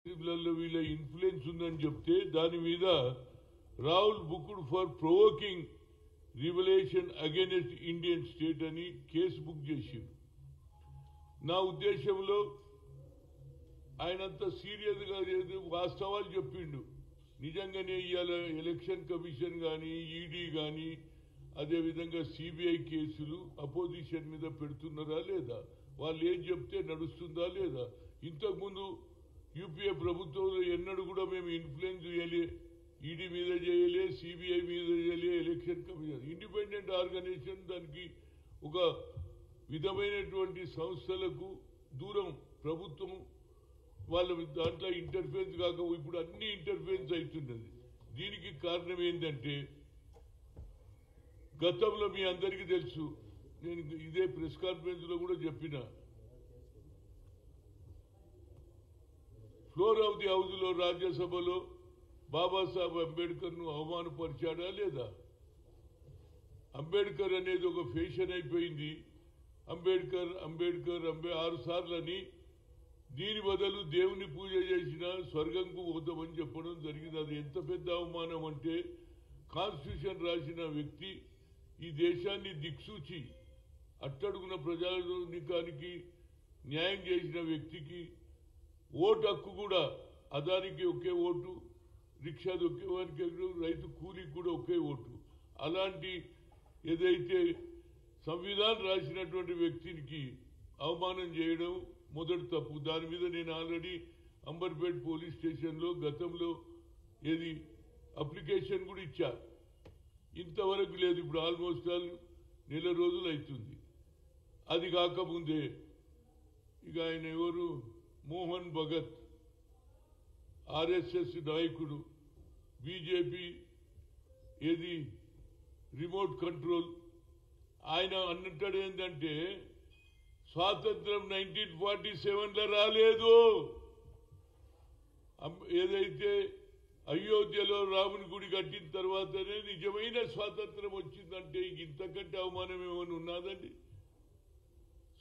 వీళ్ళ ఇన్ఫ్లుయెన్స్ ఉందని చెప్తే దాని మీద Rahul booked for provoking revolution against Indian state అని కేసు బుక్ చేసిండు. నా ఉద్దేశంలో ఆయనంత సీరియస్ గా లేదు, వాస్తవాలు చెప్పిండు. నిజంగానే ఇవాళ ఎలక్షన్ కమిషన్ కానీ ఈడీ కానీ అదేవిధంగా సిబిఐ కేసులు అపోజిషన్ మీద పెడుతున్నారా లేదా, వాళ్ళు ఏం చెప్తే నడుస్తుందా లేదా. ఇంతకుముందు యూపీఏ ప్రభుత్వంలో ఎన్నడూ కూడా మేము ఇన్ఫ్లుయెన్స్ చేయలే, ఈడీ మీద చేయలే, సిబిఐ మీద చేయలే, ఎలక్షన్ కమిషన్ ఇండిపెండెంట్ ఆర్గనైజేషన్, దానికి ఒక విధమైనటువంటి సంస్థలకు దూరం ప్రభుత్వం వాళ్ళ దాంట్లో ఇంటర్ఫరెన్స్ కాక ఇప్పుడు అన్ని ఇంటర్ఫరెన్స్ అవుతున్నది. దీనికి కారణం ఏంటంటే గతంలో మీ అందరికీ తెలుసు, నేను ఇదే ప్రెస్ కాన్ఫరెన్స్ లో కూడా చెప్పిన, ఫ్లోర్ ఆఫ్ ది హౌస్ లో రాజ్యసభలో బాబాసాహెబ్ అంబేద్కర్ ను అవమానపరిచాడా లేదా. అంబేద్కర్ అనేది ఒక ఫ్యాషన్ అయిపోయింది. అంబేద్కర్ అంబేద్కర్ 6 సార్లని, దీని బదులు దేవుని పూజ చేసిన స్వర్గంకు పోతామని చెప్పడం జరిగింది. అది ఎంత పెద్ద అవమానం అంటే, కాన్స్టిట్యూషన్ రాసిన వ్యక్తి, ఈ దేశాన్ని దిక్సూచి అట్టడుగున ప్రజానికానికి న్యాయం చేసిన వ్యక్తికి ఓటు హక్కు కూడా, అదానికి ఒకే ఓటు, రిక్షా దొక్కేవానికి, రైతు కూలికి కూడా ఒకే ఓటు, అలాంటి ఏదైతే సంవిధానం రాసినటువంటి వ్యక్తికి అవమానం చేయడం మొదటి తప్పు. దాని మీద నేను ఆల్రెడీ అంబర్పేట్ పోలీస్ స్టేషన్లో గతంలో ఏది అప్లికేషన్ కూడా ఇచ్చా. ఇంతవరకు లేదు, ఇప్పుడు ఆల్మోస్ట్ నెల రోజులు అవుతుంది. అది కాకముందే ఇక ఆయన ఎవరు, మోహన్ భగత్, ఆర్ఎస్ఎస్ నాయకుడు, బీజేపీ ఏది రిమోట్ కంట్రోల్, ఆయన అన్నట్టు ఏంటంటే స్వాతంత్రం 1947లో రాలేదు. ఏదైతే అయోధ్యలో రాముని గుడి కట్టిన తర్వాతనే నిజమైన స్వాతంత్రం వచ్చిందంటే ఇంతకంటే అవమానం ఏమైనా ఉన్నదండి.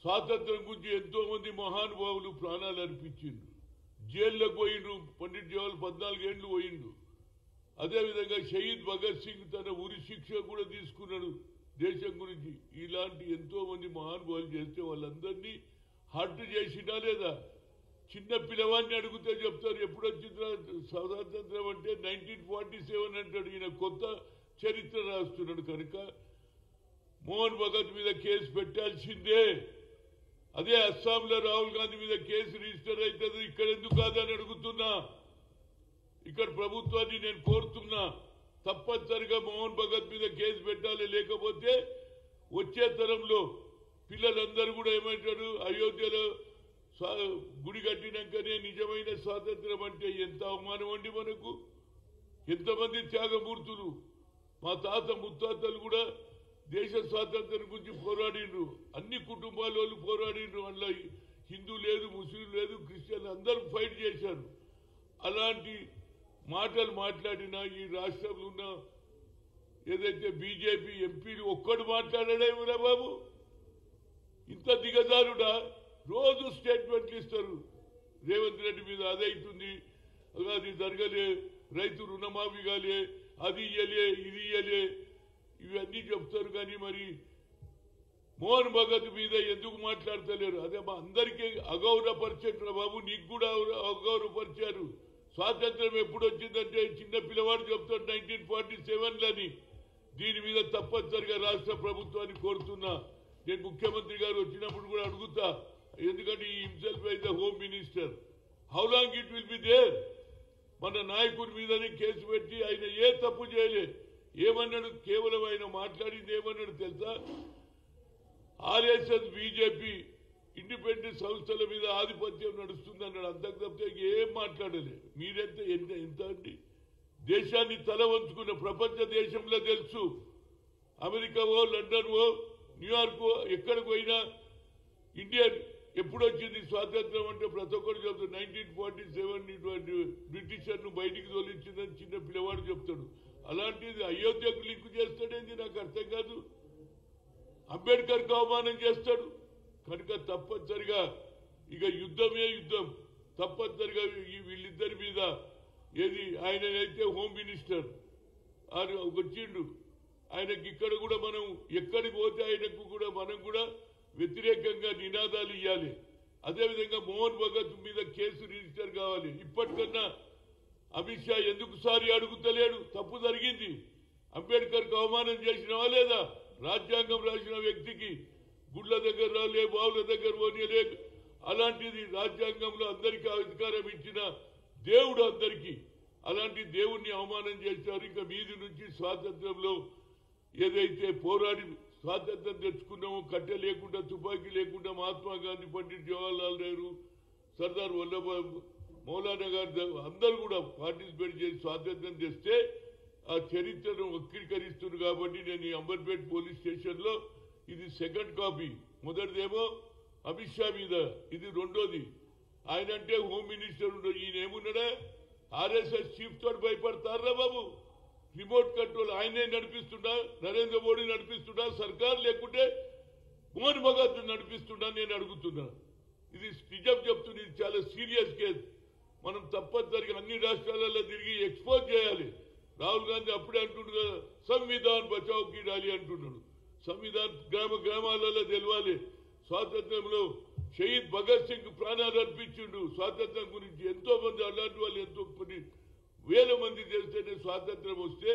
స్వాతంత్రం గురించి ఎంతో మంది మహానుభావులు ప్రాణాలు అర్పించిండ్రు, జైల్లోకి పోయిండ్రు. పండిట్ జవహర్లాల్ 14 ఏళ్లు పోయిండు. అదేవిధంగా షహీద్ భగత్ సింగ్ తన ఉరి శిక్ష కూడా తీసుకున్నాడు దేశం గురించి. ఇలాంటి ఎంతో మంది మహానుభావులు చేస్తే వాళ్ళందరినీ హర్ట్ చేసినా లేదా. చిన్న పిల్లవాడిని అడిగితే చెప్తారు ఎప్పుడు వచ్చిందా స్వాతంత్రం అంటే 1947 అంటాడు. ఈయన కొత్త చరిత్ర రాస్తున్నాడు కనుక మోహన్ భగత్ మీద కేసు పెట్టాల్సిందే. అదే అస్సాంలో రాహుల్ గాంధీ మీద కేసు రిజిస్టర్ అవుతుంది, ఇక్కడ ఎందుకు కాదని అడుగుతున్నా. ఇక్కడ ప్రభుత్వాన్ని నేను కోరుతున్నా, తప్పనిసరిగా మోహన్ భగత్ మీద కేసు పెట్టాలి. లేకపోతే వచ్చే తరంలో పిల్లలందరూ కూడా ఏమంటారు, అయోధ్యలో గుడి కట్టినాకనే నిజమైన స్వాతంత్రం అంటే ఎంత అవమానం అండి మనకు. ఎంతమంది త్యాగమూర్తులు, మా తాత ముత్తాతలు కూడా దేశ స్వాతంత్రం గురించి పోరాడిండ్రు. అన్ని కుటుంబాల వాళ్ళు పోరాడిండ్రు. అందులో హిందూ లేదు, ముస్లిం లేదు, క్రిస్టియన్ అందరూ ఫైట్ చేశారు. అలాంటి మాటలు మాట్లాడినా ఈ రాష్ట్రంలో ఉన్న ఏదైతే బీజేపీ ఎంపీలు ఒక్కడు మాట్లాడడేమిరా బాబు. ఇంత దిగజారుడా. రోజు స్టేట్మెంట్లు ఇస్తారు రేవంత్ రెడ్డి మీద, అదైతుంది, అది జరగలే, రైతు రుణమాఫీ కాలే, అది ఇయ్యలే, ఇది ఇయ్యలే, ఇవన్నీ చెప్తారు. కానీ మరి మోహన్ భగత్ మీద ఎందుకు మాట్లాడతలేరు. అదే మా అందరికీ అగౌరవపరిచారు బాబు, నీకు కూడా అగౌరవపరిచారు. స్వాతంత్రం ఎప్పుడు వచ్చిందంటే చిన్న పిల్లవాడు చెప్తాడు 1947లని. దీని మీద తప్పనిసరిగా రాష్ట్ర ప్రభుత్వాన్ని కోరుతున్నా. నేను ముఖ్యమంత్రి గారు వచ్చినప్పుడు కూడా అడుగుతా, ఎందుకంటే ఈ హిమ్సెల్ఫ్ అయితే home minister, how long it will be there. మన నాయకుడి మీదనే కేసు పెట్టి ఆయన ఏ తప్పు చేయలే. ఏమన్నాడు, కేవలం ఆయన మాట్లాడింది ఏమన్నాడు తెలుసా, ఆర్ఎస్ఎస్ బీజేపీ ఇండిపెండెంట్ సంస్థల మీద ఆధిపత్యం నడుస్తుందన్నాడు. అంతకు తప్పితే ఏం మాట్లాడలే. మీరెంత ఎంత అండి, దేశాన్ని తల వంచుకున్న ప్రపంచ దేశంలో తెలుసు. అమెరికావో, లండన్వో, న్యూయార్క్ ఎక్కడికి పోయినా ఇండియా ఎప్పుడు వచ్చింది స్వాతంత్రం అంటే ప్రతి ఒక్కరు చెప్తాడు 1947 బ్రిటిషర్ను బయటికి తోలించిందని చిన్న పిల్లవాడు చెప్తాడు. అలాంటిది అయోధ్యకు లింక్ చేస్తాడేంది నాకు అర్థం కాదు. అంబేద్కర్కు అవమానం చేస్తాడు కనుక తప్పనిసరిగా ఇక యుద్ధమే యుద్ధం. తప్పనిసరిగా వీళ్ళిద్దరు ఏది ఆయననైతే హోమ్ మినిస్టర్ ఆయన వచ్చిండు, ఆయనకి ఇక్కడ కూడా మనం ఎక్కడికి పోతే ఆయనకు కూడా మనం కూడా వ్యతిరేకంగా నినాదాలు ఇవ్వాలి. అదేవిధంగా మోహన్ భగత్ మీద కేసు రిజిస్టర్ కావాలి. ఇప్పటికన్నా అమిత్ షా ఎందుకు సారి అడుగుతలేడు? తప్పు జరిగింది. అంబేద్కర్కి అవమానం చేసినవా లేదా? రాజ్యాంగం రాసిన వ్యక్తికి గుళ్ళ దగ్గర రాలే, బావుల దగ్గర పోనీలే. అలాంటిది రాజ్యాంగంలో అందరికీ అధికారం ఇచ్చిన దేవుడు అందరికీ, అలాంటి దేవుణ్ణి అవమానం చేశారు. ఇక మీది నుంచి స్వాతంత్రంలో ఏదైతే పోరాడి స్వాతంత్రం తెచ్చుకున్నామో, కట్టె లేకుండా తుపాకీ లేకుండా మహాత్మా గాంధీ, పండిట్ జవహర్లాల్ నెహ్రూ, సర్దార్ వల్లభాయ్, మౌలానా గారు అందరూ కూడా పార్టిసిపేట్ చేసి స్వాతంత్రం తెస్తే ఆ చరిత్రను వక్రీకరిస్తున్నారు. కాబట్టి నేను ఈ అంబర్పేట్ పోలీస్ స్టేషన్లో ఇది సెకండ్ కాపీ. మొదటిదేమో అమిత్ షా మీద, ఇది రెండోది. ఆయన అంటే హోమ్ మినిస్టర్ ఉండదు, ఈయన ఏమున్నాడా? ఆర్ఎస్ఎస్ చీఫ్ తోటి భయపడతారా బాబు? రిమోట్ కంట్రోల్ ఆయనే నడిపిస్తుండా? నరేంద్ర మోడీ నడిపిస్తుండా సర్కార్? లేకుంటే మోహన్ భగత్ నడిపిస్తుండా? నేను అడుగుతున్నా. ఇది నిజం చెప్తుంది, ఇది చాలా సీరియస్ కేసు. మనం తప్పనిసరిగా అన్ని రాష్ట్రాలలో తిరిగి ఎక్స్పోజ్ చేయాలి. రాహుల్ గాంధీ అప్పుడే అంటుండు కదా, సంవిధాన్ బచావ్ కి డాలి అంటున్నాడు. సంవిధాన్ గ్రామాలలో తెలవాలి. స్వాతంత్రంలో షహీద్ భగత్ సింగ్ ప్రాణాలు అర్పించిండు స్వాతంత్రం గురించి. ఎంతో మంది అలాంటి వాళ్ళు ఎంతో కొన్ని వేల మంది చేస్తేనే స్వాతంత్రం వస్తే,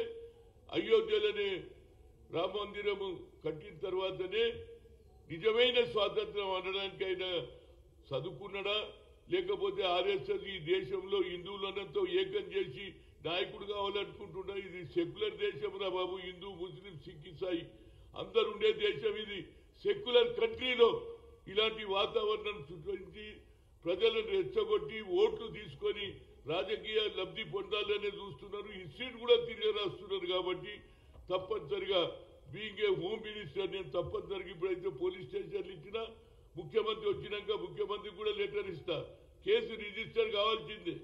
అయోధ్యలోనే రామ మందిరము కట్టిన తర్వాతనే నిజమైన స్వాతంత్రం అనడానికి ఆయన చదువుకున్నాడా? లేకపోతే ఆర్ఎస్ఎస్ ఈ దేశంలో హిందువులనంతా ఏకం చేసి నాయకుడు కావాలనుకుంటున్నా? ఇది సెక్యులర్ దేశం రా బాబు. హిందూ, ముస్లిం, సిక్, ఇసాయి అందరు ఉండే దేశం ఇది. సెక్యులర్ కంట్రీలో ఇలాంటి వాతావరణం సృష్టించి ప్రజలను రెచ్చగొట్టి ఓట్లు తీసుకొని రాజకీయ లబ్ధి పొందాలనే చూస్తున్నారు. హిస్టరీని కూడా తిరిగి రాస్తున్నారు. కాబట్టి తప్పనిసరిగా బీయింగ్ ఏ హోమ్ మినిస్టర్ నేను తప్పనిసరిగా ఇప్పుడైతే పోలీస్ స్టేషన్లు ఇచ్చినా, ముఖ్యమంత్రి వచ్చినాక ముఖ్యమంత్రికి కూడా లెటర్ ఇస్తా. కేసు రిజిస్టర్ కావాల్సిందే.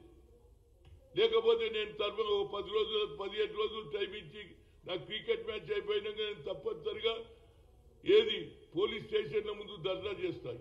లేకపోతే నేను తర్వాత 10 రోజులు 15 రోజులు టైం ఇచ్చి నా క్రికెట్ మ్యాచ్ అయిపోయినాక నేను తప్పనిసరిగా ఏది పోలీస్ స్టేషన్ల ముందు ధర్నా చేస్తా.